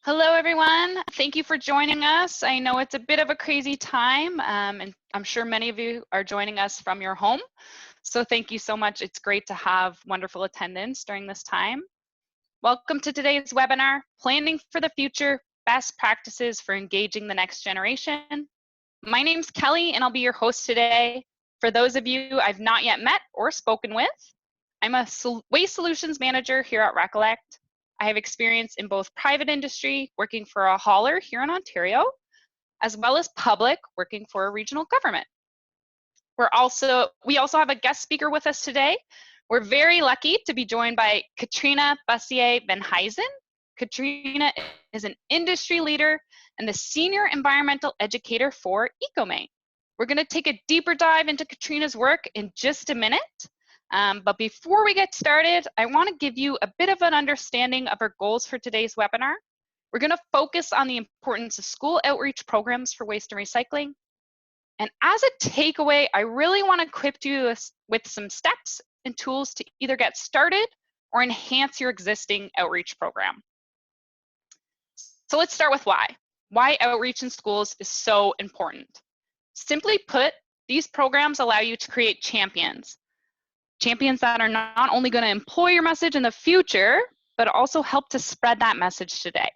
Hello, everyone. Thank you for joining us. I know it's a bit of a crazy time, and I'm sure many of you are joining us from your home. So thank you so much. It's great to have wonderful attendance during this time. Welcome to today's webinar, Planning for the Future, Best Practices for Engaging the Next Generation. My name's Kelly, and I'll be your host today. For those of you I've not yet met or spoken with, I'm a Waste Solutions Manager here at ReCollect. I have experience in both private industry, working for a hauler here in Ontario, as well as public, working for a regional government. We also have a guest speaker with us today. We're very lucky to be joined by Katrina Bussier-Van Huysen. Katrina is an industry leader and the senior environmental educator for ecomaine. We're going to take a deeper dive into Katrina's work in just a minute. But before we get started, I want to give you a bit of an understanding of our goals for today's webinar. We're going to focus on the importance of school outreach programs for waste and recycling. And as a takeaway, I really want to equip you with some steps and tools to either get started or enhance your existing outreach program. So let's start with why. Why outreach in schools is so important. Simply put, these programs allow you to create champions. Champions that are not only going to employ your message in the future, but also help to spread that message today.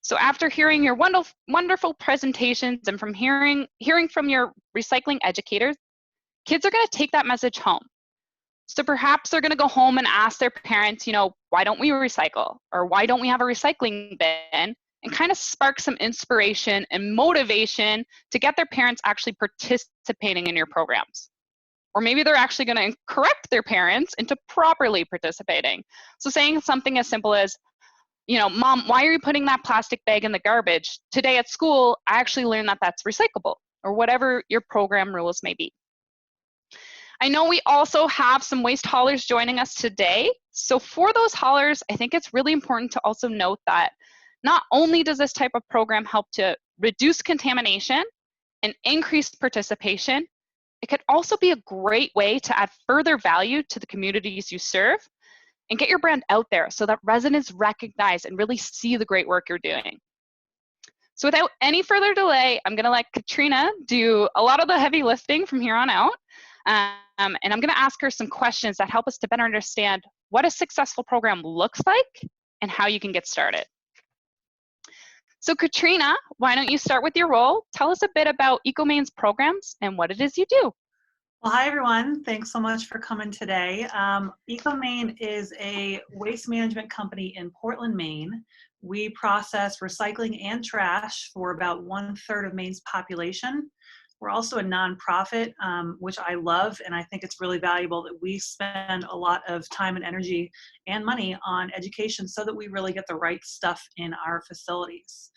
So after hearing your wonderful presentations and from hearing from your recycling educators, kids are going to take that message home. So perhaps they're going to go home and ask their parents, why don't we recycle? Or why don't we have a recycling bin? And kind of spark some inspiration and motivation to get their parents actually participating in your programs. Or maybe they're actually going to correct their parents into properly participating. So saying something as simple as, Mom, why are you putting that plastic bag in the garbage? Today at school, I actually learned that that's recyclable, or whatever your program rules may be. I know we also have some waste haulers joining us today. So for those haulers, I think it's really important to also note that not only does this type of program help to reduce contamination and increase participation, it could also be a great way to add further value to the communities you serve and get your brand out there so that residents recognize and really see the great work you're doing. So without any further delay, I'm going to let Katrina do a lot of the heavy lifting from here on out. And I'm going to ask her some questions that help us to better understand what a successful program looks like and how you can get started. So Katrina, why don't you start with your role? Tell us a bit about ecomaine's programs and what it is you do. Well, hi everyone. Thanks so much for coming today. ecomaine is a waste management company in Portland, Maine. We process recycling and trash for about 1/3 of Maine's population. We're also a nonprofit, which I love, and I think it's really valuable that we spend a lot of time and energy and money on education so that we really get the right stuff in our facilities.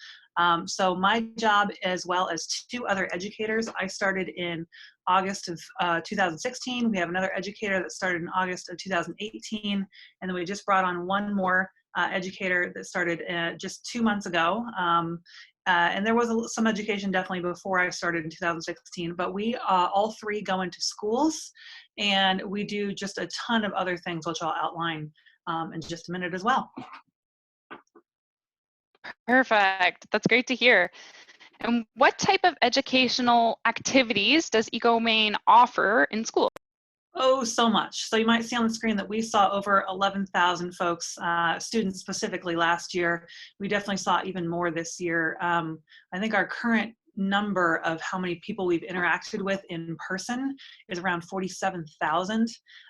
So my job, as well as 2 other educators, I started in August of 2016. We have another educator that started in August of 2018, and then we just brought on one more educator that started just 2 months ago. And there was some education definitely before I started in 2016, but we all 3 go into schools, and we do just a ton of other things, which I'll outline in just a minute as well. Perfect. That's great to hear. And what type of educational activities does ecomaine offer in school? Oh, so much. So you might see on the screen that we saw over 11,000 folks, students specifically last year. We definitely saw even more this year. I think our current number of how many people we've interacted with in person is around 47,000.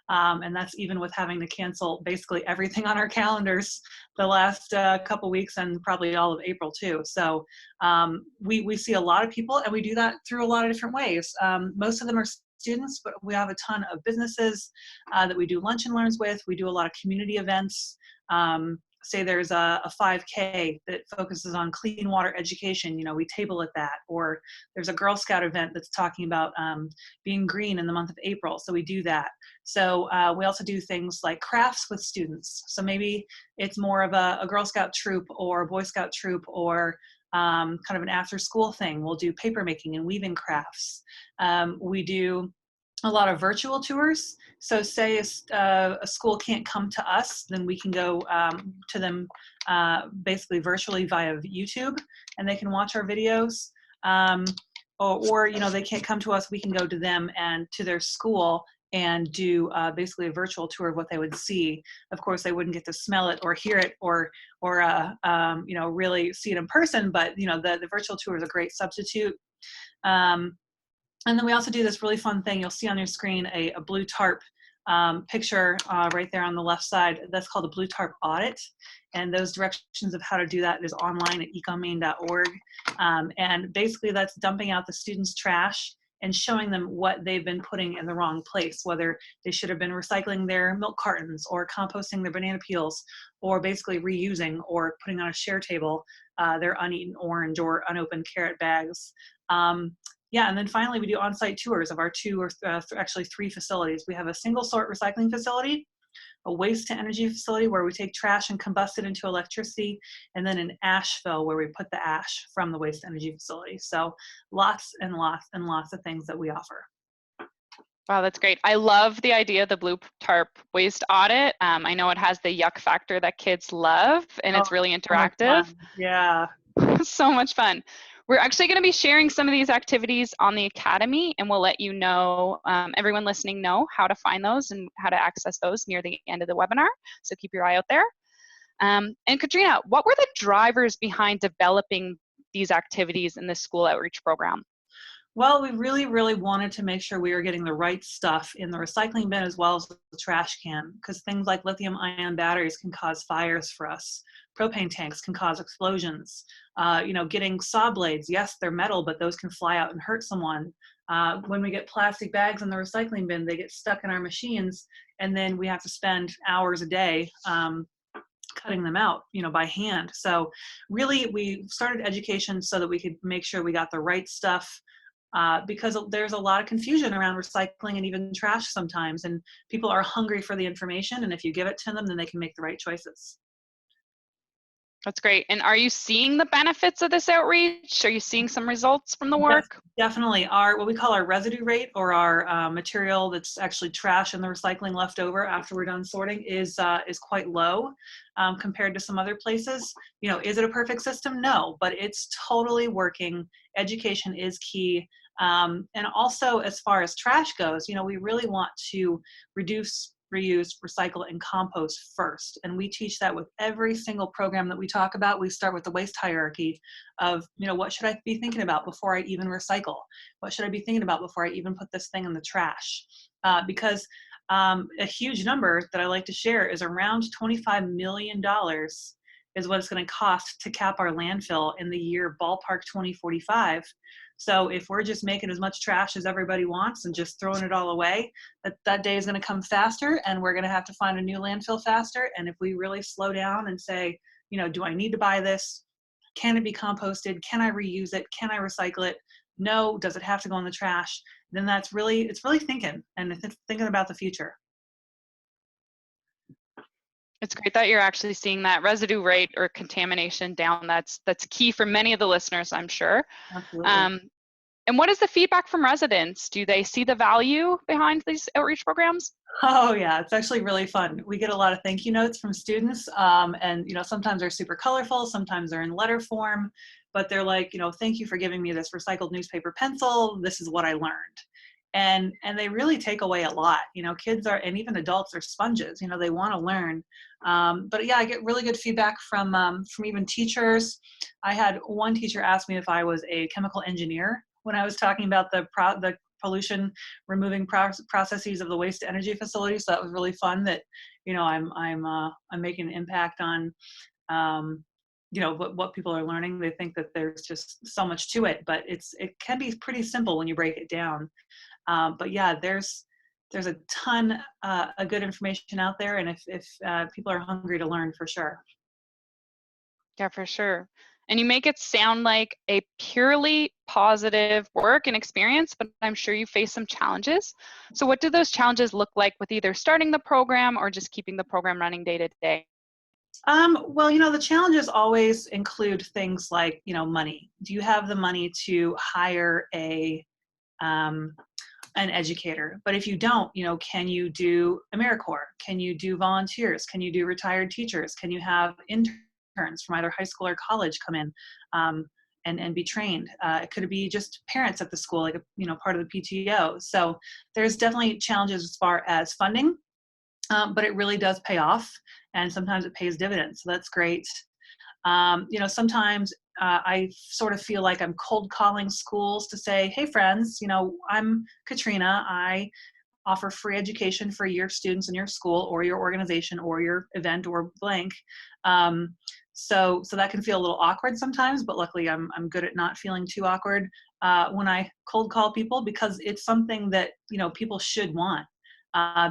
And that's even with having to cancel basically everything on our calendars the last couple weeks and probably all of April too. So we see a lot of people, and we do that through a lot of different ways. Most of them are students, but we have a ton of businesses that we do lunch and learns with. We do a lot of community events. Say there's a 5K that focuses on clean water education, we table at that. Or there's a Girl Scout event that's talking about being green in the month of April, so we do that. So we also do things like crafts with students. So maybe it's more of a Girl Scout troop or a Boy Scout troop, or kind of an after school thing. We'll do paper making and weaving crafts. We do a lot of virtual tours. So say a school can't come to us, then we can go to them basically virtually via YouTube, and they can watch our videos. Or you know, they can't come to us, we can go to them and to their school and do basically a virtual tour of what they would see. Of course, they wouldn't get to smell it or hear it or you know, really see it in person, but you know, the virtual tour is a great substitute. And then we also do this really fun thing. You'll see on your screen a blue tarp picture right there on the left side. That's called a blue tarp audit. And those directions of how to do that is online at ecomaine.org. And basically that's dumping out the students' trash and showing them what they've been putting in the wrong place, whether they should have been recycling their milk cartons or composting their banana peels, or basically reusing or putting on a share table their uneaten orange or unopened carrot bags. Yeah, and then finally we do on-site tours of our actually three facilities. We have a single sort recycling facility, a waste to energy facility where we take trash and combust it into electricity, and then an ash fill where we put the ash from the waste to energy facility. So lots and lots and lots of things that we offer. Wow, that's great. I love the idea of the blue tarp waste audit. I know it has the yuck factor that kids love, and it's really interactive. Yeah. So much fun. We're actually going to be sharing some of these activities on the Academy, and we'll let you know, everyone listening know how to find those and how to access those near the end of the webinar. So keep your eye out there. And Katrina, what were the drivers behind developing these activities in the school outreach program? Well, we really, really wanted to make sure we were getting the right stuff in the recycling bin as well as the trash can, because things like lithium-ion batteries can cause fires for us. Propane tanks can cause explosions. You know, getting saw blades, yes, they're metal, but those can fly out and hurt someone. When we get plastic bags in the recycling bin, they get stuck in our machines, and then we have to spend hours a day cutting them out, you know, by hand. So really, we started education so that we could make sure we got the right stuff. Because there's a lot of confusion around recycling and even trash sometimes, and people are hungry for the information, and if you give it to them, then they can make the right choices. That's great. And are you seeing the benefits of this outreach? Are you seeing some results from the work? Definitely. What we call our residue rate, or our material that's actually trash and the recycling left over after we're done sorting, is quite low compared to some other places. You know, is it a perfect system? No, but it's totally working. Education is key. And also, as far as trash goes, you know, we really want to reduce, reuse, recycle, and compost first. And we teach that with every single program that we talk about. We start with the waste hierarchy of, you know, what should I be thinking about before I even recycle? What should I be thinking about before I even put this thing in the trash? Because a huge number that I like to share is around $25 million is what it's going to cost to cap our landfill in the year ballpark 2045. So if we're just making as much trash as everybody wants and just throwing it all away, that day is going to come faster, and we're going to have to find a new landfill faster. And if we really slow down and say, you know, do I need to buy this? Can it be composted? Can I reuse it? Can I recycle it? No. Does it have to go in the trash? Then it's really thinking, and thinking about the future. It's great that you're actually seeing that residue rate or contamination down. That's key for many of the listeners, I'm sure. Absolutely. And what is the feedback from residents? Do they see the value behind these outreach programs? Oh yeah, it's actually really fun. We get a lot of thank you notes from students, and you know, sometimes they're super colorful, sometimes they're in letter form, but they're like, you know, thank you for giving me this recycled newspaper pencil. This is what I learned. And they really take away a lot. You know, kids are, and even adults are sponges. You know, they want to learn. But yeah, I get really good feedback from even teachers. I had one teacher ask me if I was a chemical engineer when I was talking about the pollution removing processes of the waste to energy facility. So that was really fun. That, you know, I'm making an impact on you know, what people are learning. They think that there's just so much to it, but it can be pretty simple when you break it down. But yeah, there's a ton of good information out there, and if people are hungry to learn, for sure. Yeah, for sure. And you make it sound like a purely positive work and experience, but I'm sure you face some challenges. So what do those challenges look like with either starting the program or just keeping the program running day to day? Well, you know, the challenges always include things like, you know, money. Do you have the money to hire an educator? But if you don't, you know, can you do AmeriCorps? Can you do volunteers? Can you do retired teachers? Can you have interns interns from either high school or college come in and be trained. It could be just parents at the school, like, part of the PTO. So there's definitely challenges as far as funding, but it really does pay off, and sometimes it pays dividends. So that's great. Sometimes I sort of feel like I'm cold calling schools to say, hey friends, I'm Katrina. I offer free education for your students in your school or your organization or your event or blank. So that can feel a little awkward sometimes, but luckily I'm good at not feeling too awkward when I cold call people, because it's something that people should want,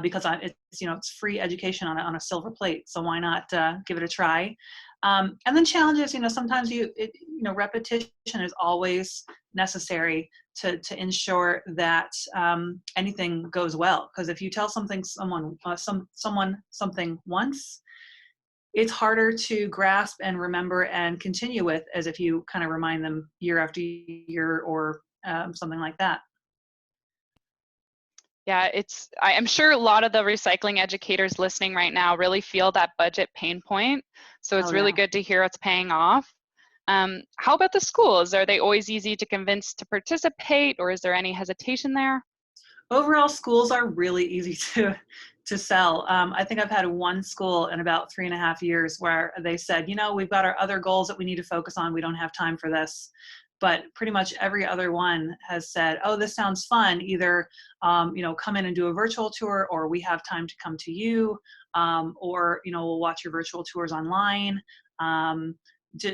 because it's free education on a silver plate. So why not give it a try? And then challenges, sometimes repetition is always necessary to ensure that anything goes well. Because if you tell someone something once, it's harder to grasp and remember and continue with, as if you kind of remind them year after year or something like that. Yeah, I'm sure a lot of the recycling educators listening right now really feel that budget pain point. So it's really good to hear it's paying off. How about the schools? Are they always easy to convince to participate, or is there any hesitation there? Overall, schools are really easy to sell. I think I've had one school in about 3.5 years where they said, we've got our other goals that we need to focus on. We don't have time for this. But pretty much every other one has said, oh, this sounds fun. Either, come in and do a virtual tour, or we have time to come to you, or, we'll watch your virtual tours online.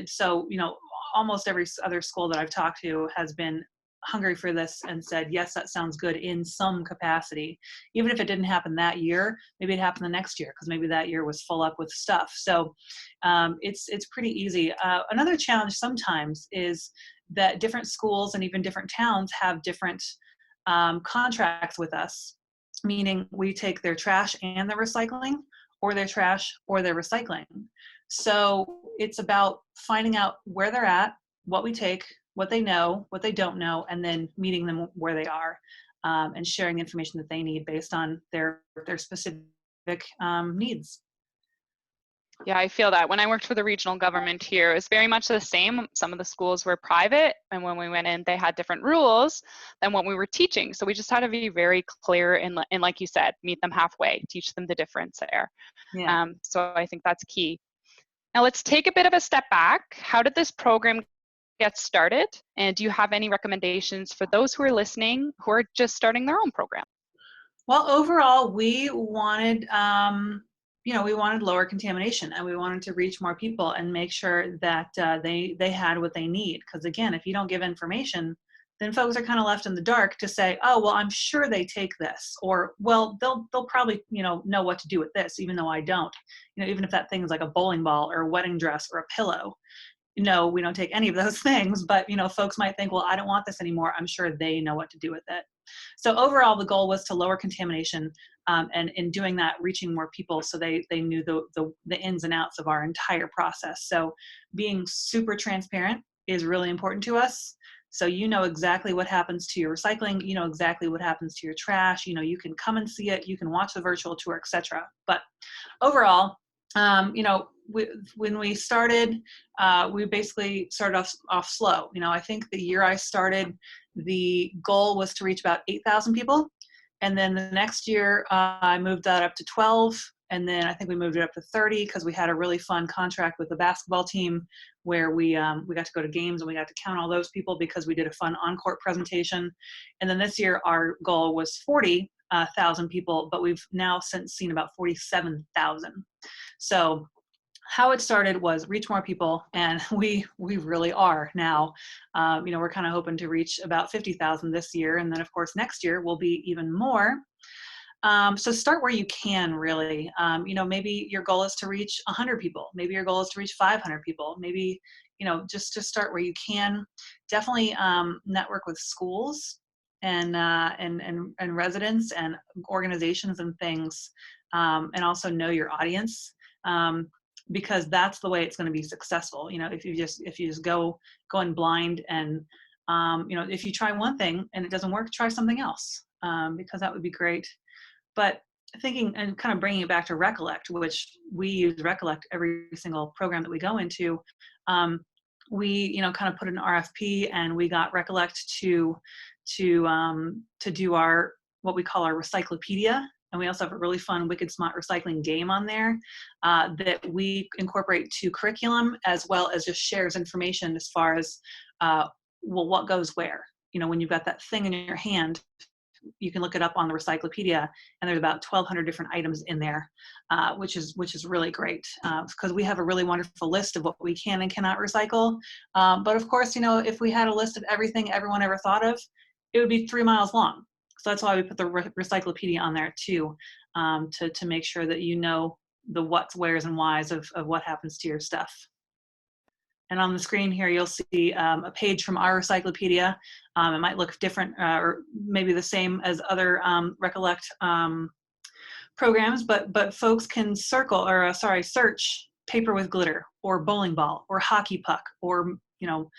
So, almost every other school that I've talked to has been hungry for this and said, yes, that sounds good in some capacity. Even if it didn't happen that year, maybe it happened the next year, because maybe that year was full up with stuff. So it's pretty easy. Another challenge sometimes is that different schools and even different towns have different contracts with us, meaning we take their trash and their recycling, or their trash or their recycling. So it's about finding out where they're at, what we take, what they know, what they don't know, and then meeting them where they are, and sharing information that they need based on their specific needs. Yeah, I feel that. When I worked for the regional government here, it was very much the same. Some of the schools were private, and when we went in, they had different rules than what we were teaching. So we just had to be very clear and like you said, meet them halfway, teach them the difference there. Yeah. So I think that's key. Now let's take a bit of a step back. How did this program get started? And do you have any recommendations for those who are listening who are just starting their own program? Well, overall, we wanted, we wanted lower contamination, and we wanted to reach more people and make sure that they had what they need. Because again, if you don't give information, then folks are kind of left in the dark to say, oh, well, I'm sure they take this, or well, they'll probably know what to do with this, even though I don't. Even if that thing is like a bowling ball or a wedding dress or a pillow. No, we don't take any of those things, but folks might think, well, I don't want this anymore. I'm sure they know what to do with it. So overall, the goal was to lower contamination, and in doing that, reaching more people so they knew the ins and outs of our entire process. So being super transparent is really important to us. So exactly what happens to your recycling, exactly what happens to your trash, you can come and see it, you can watch the virtual tour, etc. But overall, when we started, we basically started off slow. I think the year I started, the goal was to reach about 8,000 people. And then the next year, I moved that up to 12. And then I think we moved it up to 30 because we had a really fun contract with the basketball team where we got to go to games and we got to count all those people because we did a fun on-court presentation. And then this year, our goal was 40,000 people, but we've now since seen about 47,000. So how it started was reach more people, and we really are now. We're kind of hoping to reach about 50,000 this year, and then of course next year will be even more. So start where you can, really. Maybe your goal is to reach 100 people. Maybe your goal is to reach 500 people. Maybe just start where you can. Definitely network with schools and residents and organizations and things, and also know your audience. Because that's the way it's going to be successful. If you just go in blind and, if you try one thing and it doesn't work, try something else, because that would be great. But thinking and kind of bringing it back to ReCollect, which we use ReCollect every single program that we go into. We, you know, kind of put an RFP, and we got ReCollect to do our, what we call our Recyclopedia. And we also have a really fun Wicked Smart Recycling game on there that we incorporate to curriculum, as well as just shares information as far as, well, what goes where. You know, when you've got that thing in your hand, you can look it up on the Recyclopedia, and there's about 1,200 different items in there, which is really great, because we have a really wonderful list of what we can and cannot recycle. But of course, you know, if we had a list of everything everyone ever thought of, it would be 3 miles long. So that's why we put the Recyclopedia on there too, to make sure that you know the what's, where's, and whys of what happens to your stuff. And on the screen here, you'll see a page from our Recyclopedia. It might look different or maybe the same as other ReCollect programs, but folks can search paper with glitter, or bowling ball, or hockey puck, or, you know,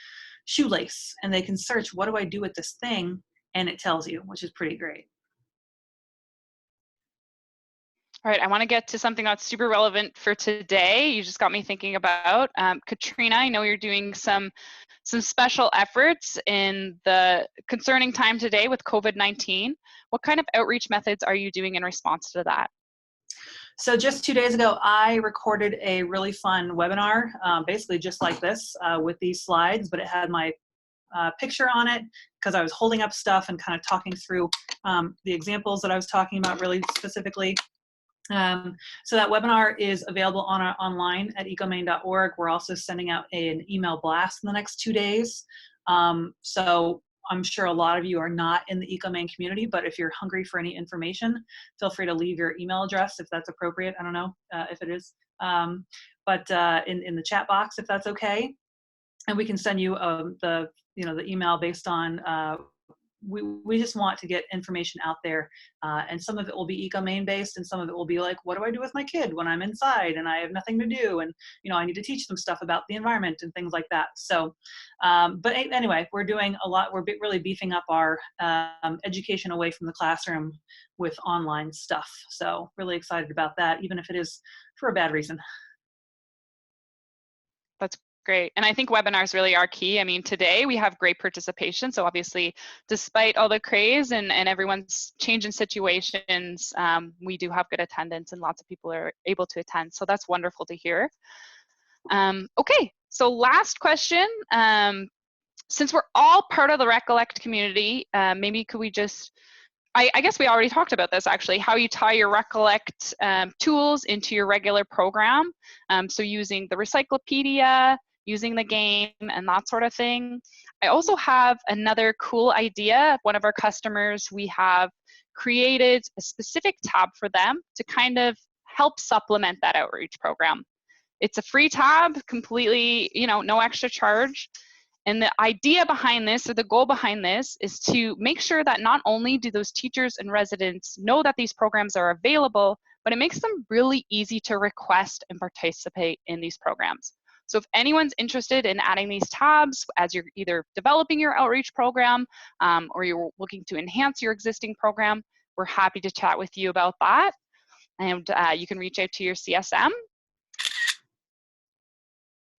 shoelace, and they can search, what do I do with this thing? And it tells you, which is pretty great. All right, I want to get to something that's super relevant for today. You just got me thinking about Katrina. I know you're doing some special efforts in the concerning time today with COVID-19. What kind of outreach methods are you doing in response to that? So just 2 days ago, I recorded a really fun webinar, basically just like this, with these slides, but it had my picture on it, because I was holding up stuff and kind of talking through the examples that I was talking about really specifically. So that webinar is available online at ecomaine.org. We're also sending out an email blast in the next 2 days. So I'm sure a lot of you are not in the ecomaine community, but if you're hungry for any information, feel free to leave your email address if that's appropriate. I don't know if it is, but in the chat box, if that's okay. And we can send you the email based on, we just want to get information out there, and some of it will be ecomaine based, and some of it will be like, what do I do with my kid when I'm inside and I have nothing to do, and I need to teach them stuff about the environment and things like that. So but anyway, we're doing a lot. We're really beefing up our education away from the classroom with online stuff, so really excited about that, even if it is for a bad reason. That's great. And I think webinars really are key. I mean, today we have great participation. So obviously, despite all the craze and everyone's changing situations, we do have good attendance and lots of people are able to attend. So that's wonderful to hear. Okay, so last question. Since we're all part of the ReCollect community, maybe could we just, I guess we already talked about this actually, how you tie your ReCollect tools into your regular program. So using the Recyclopedia, using the game, and that sort of thing. I also have another cool idea. One of our customers, we have created a specific tab for them to kind of help supplement that outreach program. It's a free tab, completely, no extra charge. And the idea behind this, or the goal behind this, is to make sure that not only do those teachers and residents know that these programs are available, but it makes them really easy to request and participate in these programs. So if anyone's interested in adding these tabs as you're either developing your outreach program or you're looking to enhance your existing program, we're happy to chat with you about that. And you can reach out to your CSM.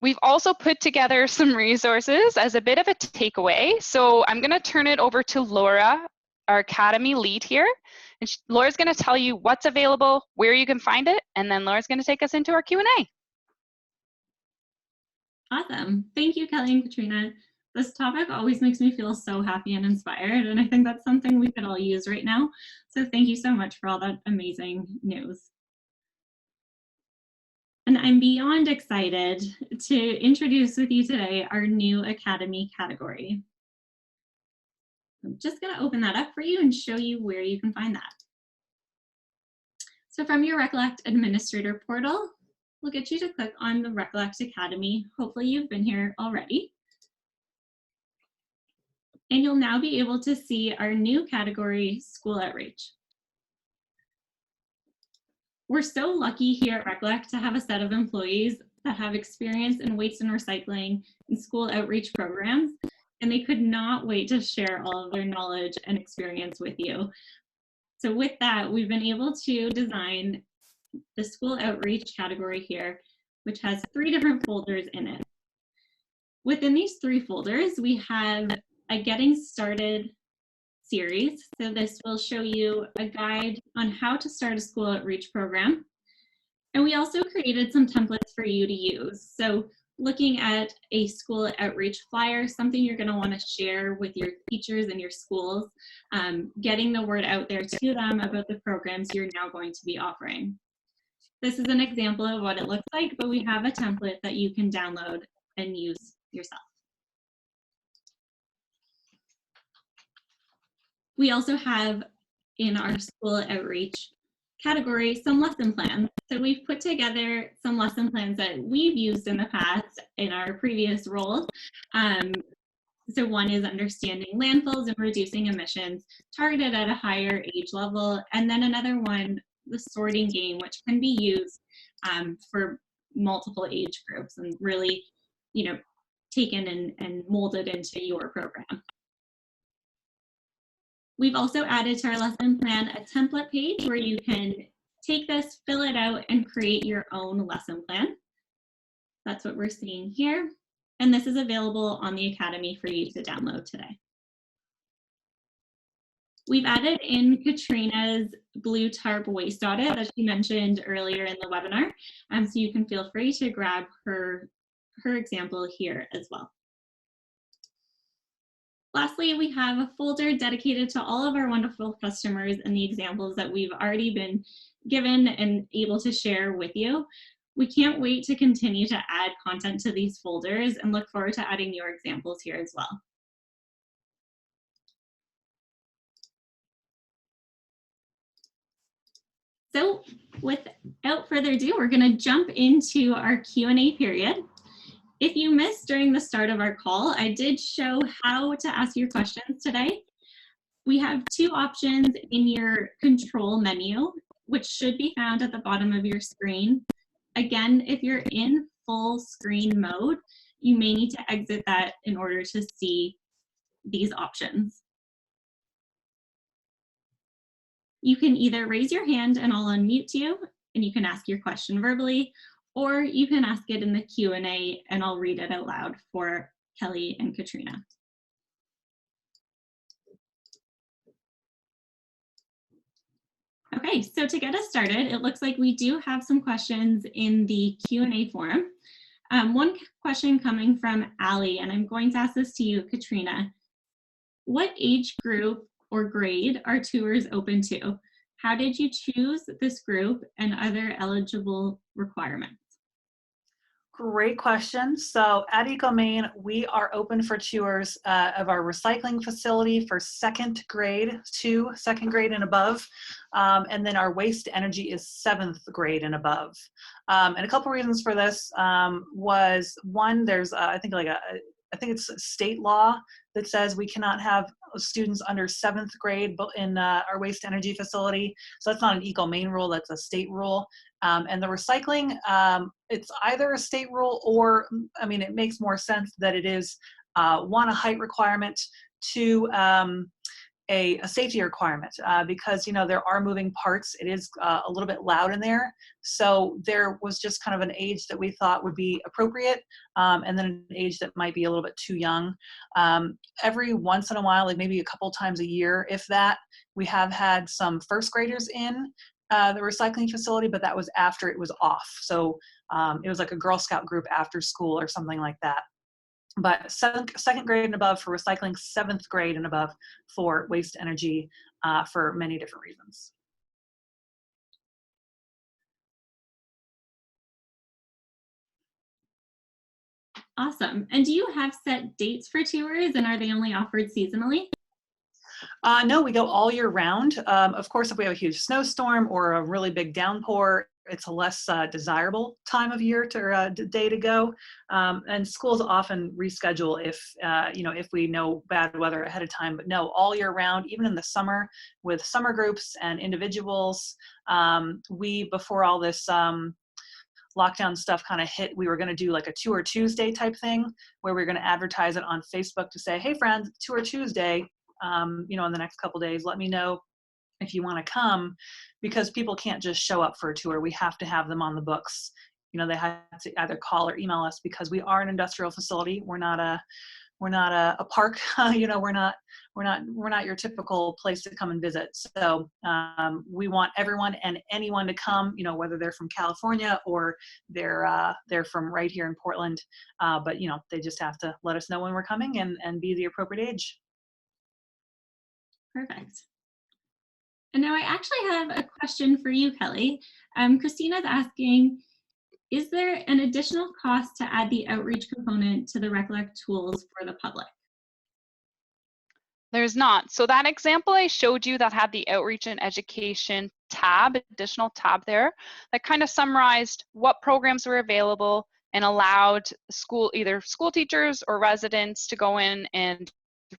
We've also put together some resources as a bit of a takeaway. So I'm going to turn it over to Laura, our Academy lead here. And Laura's going to tell you what's available, where you can find it, and then Laura's going to take us into our Q&A. Awesome. Thank you, Kelly and Katrina. This topic always makes me feel so happy and inspired, and I think that's something we could all use right now. So thank you so much for all that amazing news. And I'm beyond excited to introduce with you today our new Academy category. I'm just going to open that up for you and show you where you can find that. So from your ReCollect Administrator portal, we'll get you to click on the ReCollect Academy. Hopefully you've been here already. And you'll now be able to see our new category, School Outreach. We're so lucky here at ReCollect to have a set of employees that have experience in waste and recycling and school outreach programs, and they could not wait to share all of their knowledge and experience with you. So with that, we've been able to design the school outreach category here, which has 3 different folders in it. Within these 3 folders, we have a Getting Started series. So this will show you a guide on how to start a school outreach program. And we also created some templates for you to use. So looking at a school outreach flyer, something you're going to want to share with your teachers and your schools, getting the word out there to them about the programs you're now going to be offering. This is an example of what it looks like, but we have a template that you can download and use yourself. We also have in our school outreach category some lesson plans. So we've put together some lesson plans that we've used in the past in our previous roles. So one is understanding landfills and reducing emissions, targeted at a higher age level. And then another one, the sorting game, which can be used for multiple age groups and really, taken and molded into your program. We've also added to our lesson plan a template page where you can take this, fill it out, and create your own lesson plan. That's what we're seeing here. And this is available on the Academy for you to download today. We've added in Katrina's blue tarp waste audit that she mentioned earlier in the webinar. So you can feel free to grab her example here as well. Lastly, we have a folder dedicated to all of our wonderful customers and the examples that we've already been given and able to share with you. We can't wait to continue to add content to these folders and look forward to adding your examples here as well. So without further ado, we're going to jump into our Q&A period. If you missed during the start of our call, I did show how to ask your questions today. We have 2 options in your control menu, which should be found at the bottom of your screen. Again, if you're in full screen mode, you may need to exit that in order to see these options. You can either raise your hand and I'll unmute you and you can ask your question verbally, or you can ask it in the Q&A and I'll read it out loud for Kelly and Katrina. Okay, so to get us started, it looks like we do have some questions in the Q&A forum. One question coming from Ali, and I'm going to ask this to you, Katrina. What age group or grade are tours open to? How did you choose this group and other eligible requirements? Great question. So at ecomaine, we are open for tours of our recycling facility for 2nd grade to 2nd grade and above. And then our waste to energy is 7th grade and above. And a couple reasons for this was one, there's I think it's state law that says we cannot have students under 7th grade in our waste energy facility. So that's not an ecomaine rule, that's a state rule. And the recycling, it's either a state rule or, it makes more sense that it is, 1, a height requirement, 2, a safety requirement, because, there are moving parts. It is a little bit loud in there. So there was just kind of an age that we thought would be appropriate, and then an age that might be a little bit too young. Every once in a while, like maybe a couple times a year, if that, we have had some 1st graders in the recycling facility, but that was after it was off. So it was like a Girl Scout group after school or something like that. But 2nd grade and above for recycling, 7th grade and above for waste energy for many different reasons. Awesome. And do you have set dates for tours, and are they only offered seasonally? No, we go all year round. Of course, if we have a huge snowstorm or a really big downpour, it's a less desirable time of year to day to go. And schools often reschedule if we know bad weather ahead of time. But no, all year round, even in the summer with summer groups and individuals. Before all this lockdown stuff kind of hit, we were going to do like a Tour Tuesday type thing where we're going to advertise it on Facebook to say, hey friends, Tour Tuesday. In the next couple days, let me know if you want to come, because people can't just show up for a tour. We have to have them on the books. You know, they have to either call or email us, because we are an industrial facility. We're not a park. You know, we're not your typical place to come and visit. So we want everyone and anyone to come, you know, whether they're from California or they're from right here in Portland. But, you know, they just have to let us know when we're coming and be the appropriate age. Perfect. And now I actually have a question for you, Kelly. Christina's asking, is there an additional cost to add the outreach component to the ReCollect tools for the public? There's not. So that example I showed you that had the outreach and education tab, additional tab there, that kind of summarized what programs were available and allowed either school teachers or residents to go in and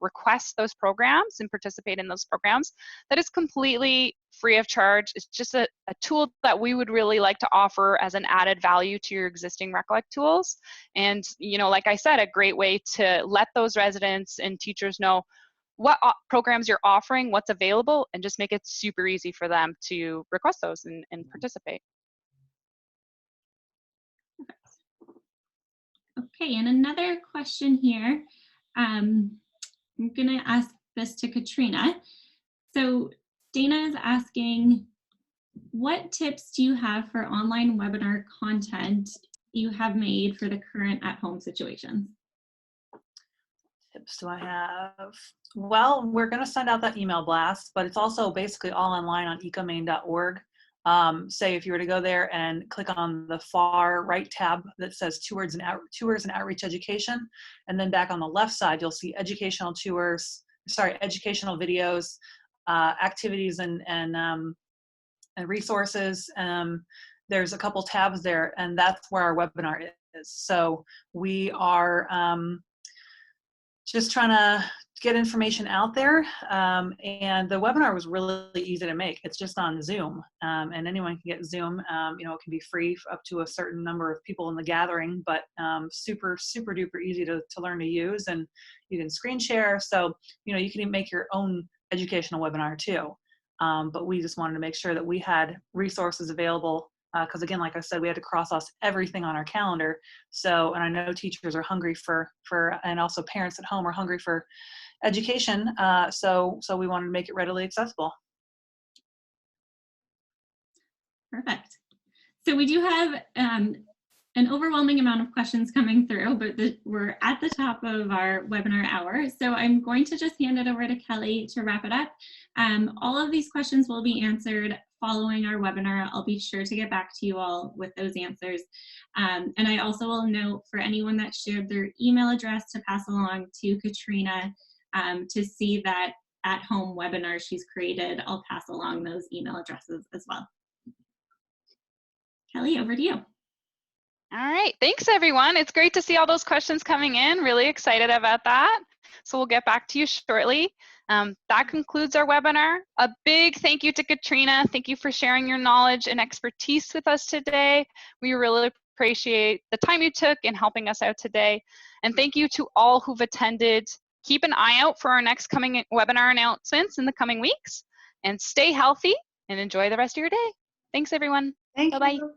request those programs and participate in those programs. That is completely free of charge. It's just a tool that we would really like to offer as an added value to your existing ReCollect tools. And, you know, like I said, a great way to let those residents and teachers know what programs you're offering, what's available, and just make it super easy for them to request those and participate. Okay, and another question here. I'm gonna ask this to Katrina. So Dana is asking, what tips do you have for online webinar content you have made for the current at-home situations? Tips do I have? Well, we're going to send out that email blast, but it's also basically all online on ecomaine.org. Say if you were to go there and click on the far right tab that says tours and outreach education, and then back on the left side, you'll see educational videos, activities and resources. There's a couple tabs there, and that's where our webinar is. So we are just trying to get information out there. And the webinar was really easy to make. It's just on Zoom, and anyone can get Zoom. You know, it can be free up to a certain number of people in the gathering, but super duper easy to learn to use, and you can screen share. So, you know, you can even make your own educational webinar too. But we just wanted to make sure that we had resources available, because again, like I said, we had to cross off everything on our calendar. So, and I know teachers are hungry for and also parents at home are hungry for education. So we wanted to make it readily accessible. Perfect. So we do have an overwhelming amount of questions coming through, but we're at the top of our webinar hour. So I'm going to just hand it over to Kelly to wrap it up. All of these questions will be answered following our webinar. I'll be sure to get back to you all with those answers. And I also will note for anyone that shared their email address to pass along to Katrina to see that at-home webinar she's created. I'll pass along those email addresses as well. Kelly, over to you. All right, thanks everyone. It's great to see all those questions coming in. Really excited about that. So we'll get back to you shortly. That concludes our webinar. A big thank you to Katrina. Thank you for sharing your knowledge and expertise with us today. We really appreciate the time you took in helping us out today. And thank you to all who've attended. Keep an eye out for our next coming webinar announcements in the coming weeks. And stay healthy and enjoy the rest of your day. Thanks everyone. Thank Bye-bye. you.